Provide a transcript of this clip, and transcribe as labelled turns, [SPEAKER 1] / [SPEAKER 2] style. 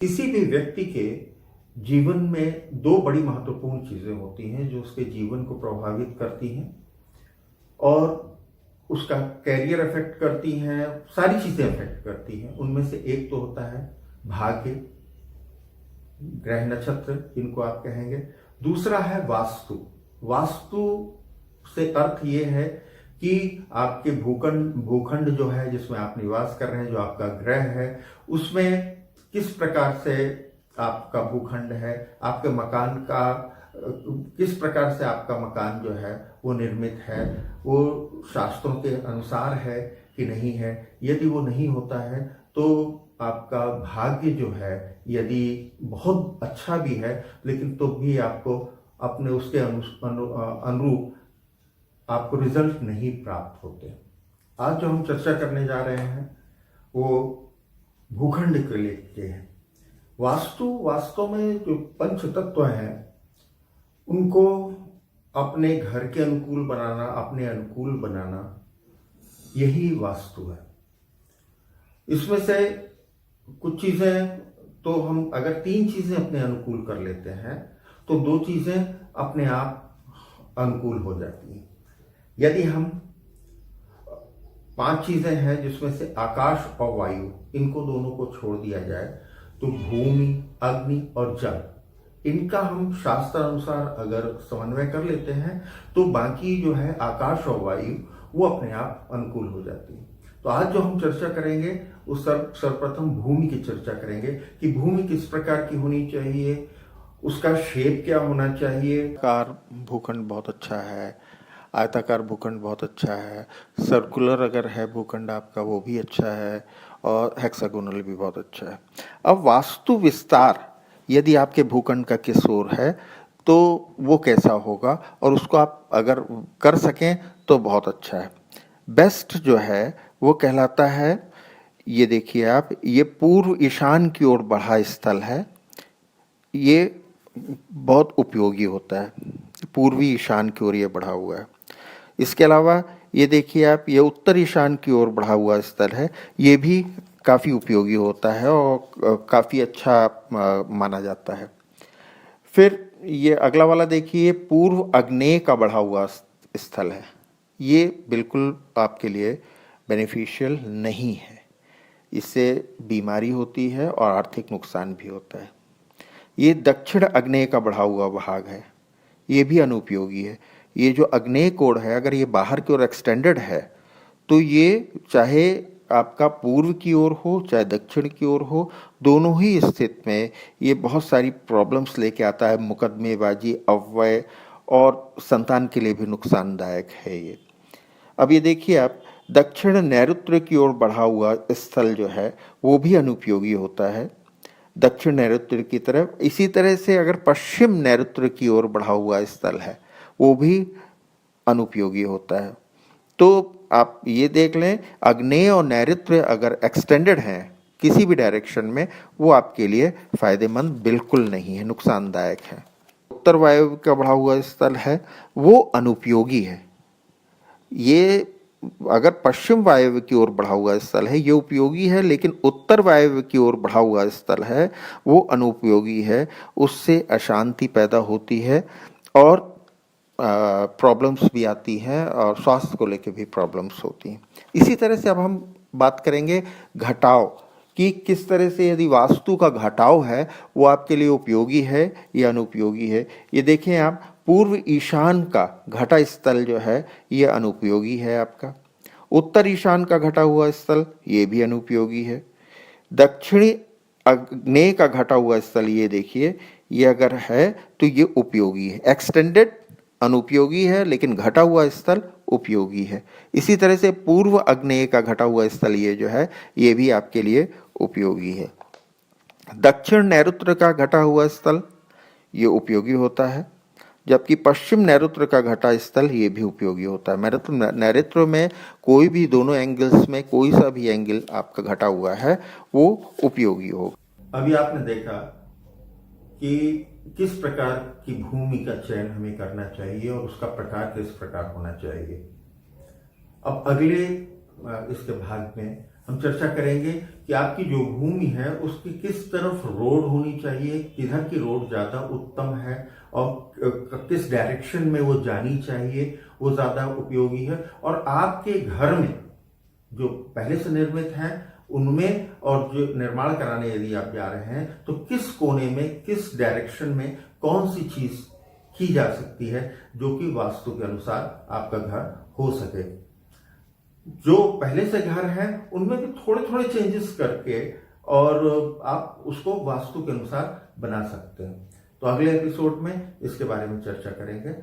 [SPEAKER 1] किसी भी व्यक्ति के जीवन में दो बड़ी महत्वपूर्ण चीजें होती हैं जो उसके जीवन को प्रभावित करती हैं और उसका कैरियर अफेक्ट करती हैं, सारी चीजें अफेक्ट करती हैं। उनमें से एक तो होता है भाग्य, ग्रह नक्षत्र इनको आप कहेंगे। दूसरा है वास्तु। वास्तु से अर्थ ये है कि आपके भूखंड जो है जिसमें आप निवास कर रहे हैं, जो आपका ग्रह है, उसमें किस प्रकार से आपका भूखंड है, आपके मकान का किस प्रकार से आपका मकान जो है वो निर्मित है, वो शास्त्रों के अनुसार है कि नहीं है। यदि वो नहीं होता है तो आपका भाग्य जो है यदि बहुत अच्छा भी है लेकिन तो भी आपको अपने उसके अनुरूप आपको रिजल्ट नहीं प्राप्त होते। आज जो हम चर्चा करने जा रहे हैं वो भूखंड के लिए है। वास्तव में जो पंच तत्व हैं उनको अपने घर के अनुकूल बनाना, अपने अनुकूल बनाना, यही वास्तु है। इसमें से कुछ चीजें तो हम अगर तीन चीजें अपने अनुकूल कर लेते हैं तो दो चीजें अपने आप अनुकूल हो जाती हैं। यदि हम पांच चीजें हैं जिसमें से आकाश और वायु, इनको दोनों को छोड़ दिया जाए तो भूमि, अग्नि और जल, इनका हम शास्त्र अनुसार अगर समन्वय कर लेते हैं तो बाकी जो है आकाश और वायु वो अपने आप अनुकूल हो जाती है। तो आज जो हम चर्चा करेंगे वो सर्वप्रथम भूमि की चर्चा करेंगे कि भूमि किस प्रकार की होनी चाहिए, उसका शेप क्या होना चाहिए।
[SPEAKER 2] आयताकार भूखंड बहुत अच्छा है, आयताकार भूखंड बहुत अच्छा है, सर्कुलर अगर है भूखंड आपका वो भी अच्छा है, और हेक्सागोनल भी बहुत अच्छा है। अब वास्तु विस्तार यदि आपके भूखंड का किस ओर है तो वो कैसा होगा, और उसको आप अगर कर सकें तो बहुत अच्छा है। बेस्ट जो है वो कहलाता है, ये देखिए आप, ये पूर्व ईशान की ओर बढ़ा स्थल है, ये बहुत उपयोगी होता है। पूर्वी ईशान की ओर ये बढ़ा हुआ है। इसके अलावा ये देखिए आप, ये उत्तर ईशान की ओर बढ़ा हुआ स्थल है, ये भी काफ़ी उपयोगी होता है और काफ़ी अच्छा माना जाता है। फिर ये अगला वाला देखिए, पूर्व आग्नेय का बढ़ा हुआ स्थल है, ये बिल्कुल आपके लिए बेनिफिशियल नहीं है। इससे बीमारी होती है और आर्थिक नुकसान भी होता है। ये दक्षिण आग्नेय का बढ़ा हुआ भाग है, ये भी अनुपयोगी है। ये जो आग्नेय कोण है अगर ये बाहर की ओर एक्सटेंडेड है तो ये चाहे आपका पूर्व की ओर हो चाहे दक्षिण की ओर हो, दोनों ही स्थिति में ये बहुत सारी प्रॉब्लम्स लेके आता है। मुकदमेबाजी, अव्यय और संतान के लिए भी नुकसानदायक है ये। अब ये देखिए आप, दक्षिण नैऋत्य की ओर बढ़ा हुआ स्थल जो है वो भी अनुपयोगी होता है दक्षिण नैऋत्य की तरफ। इसी तरह से अगर पश्चिम नैऋत्य की ओर बढ़ा हुआ स्थल है वो भी अनुपयोगी होता है। तो आप ये देख लें, आग्नेय और नैऋत्य अगर एक्सटेंडेड हैं किसी भी डायरेक्शन में, वो आपके लिए फायदेमंद बिल्कुल नहीं है, नुकसानदायक है। उत्तर वायु का बढ़ा हुआ स्थल है वो अनुपयोगी है। ये अगर पश्चिम वायव्य की ओर बढ़ा हुआ स्थल है ये उपयोगी है, लेकिन उत्तर वायव्य की ओर बढ़ा हुआ स्थल है वो अनुपयोगी है। उससे अशांति पैदा होती है और प्रॉब्लम्स भी आती हैं और स्वास्थ्य को लेकर भी प्रॉब्लम्स होती हैं। इसी तरह से अब हम बात करेंगे घटाव कि किस तरह से यदि वास्तु का घटाव है वो आपके लिए उपयोगी है या अनुपयोगी है। ये देखें आप, पूर्व ईशान का घटा स्थल जो है ये अनुपयोगी है आपका। उत्तर ईशान का घटा हुआ स्थल ये भी अनुपयोगी है। दक्षिणी आग्नेय का घटा हुआ स्थल ये देखिए, ये अगर है तो ये उपयोगी है। एक्सटेंडेड अनुपयोगी है लेकिन घटा हुआ स्थल उपयोगी है। इसी तरह से पूर्व आग्नेय का घटा हुआ स्थल ये जो है ये भी आपके लिए उपयोगी है। दक्षिण नैऋत्य का घटा हुआ स्थल ये उपयोगी होता है, जबकि पश्चिम नैऋत्य का घटा स्थल ये भी उपयोगी होता है। नैऋत्य में कोई भी दोनों एंगल्स में कोई सा भी एंगल आपका घटा हुआ है वो उपयोगी होगा।
[SPEAKER 1] अभी आपने देखा कि किस प्रकार की भूमि का चयन हमें करना चाहिए और उसका प्रकार किस प्रकार होना चाहिए। अब अगले इसके भाग में हम चर्चा करेंगे कि आपकी जो भूमि है उसकी किस तरफ रोड होनी चाहिए, किधर की रोड ज़्यादा उत्तम है और किस डायरेक्शन में वो जानी चाहिए, वो ज़्यादा उपयोगी है। और आपके घर में जो पहले से निर्मित हैं उनमें और जो निर्माण कराने यदि आप जा रहे हैं तो किस कोने में, किस डायरेक्शन में कौन सी चीज़ की जा सकती है जो कि वास्तु के अनुसार आपका घर हो सके। जो पहले से घर है उनमें भी थोड़े थोड़े चेंजेस करके और आप उसको वास्तु के अनुसार बना सकते हैं। तो अगले एपिसोड में इसके बारे में चर्चा करेंगे।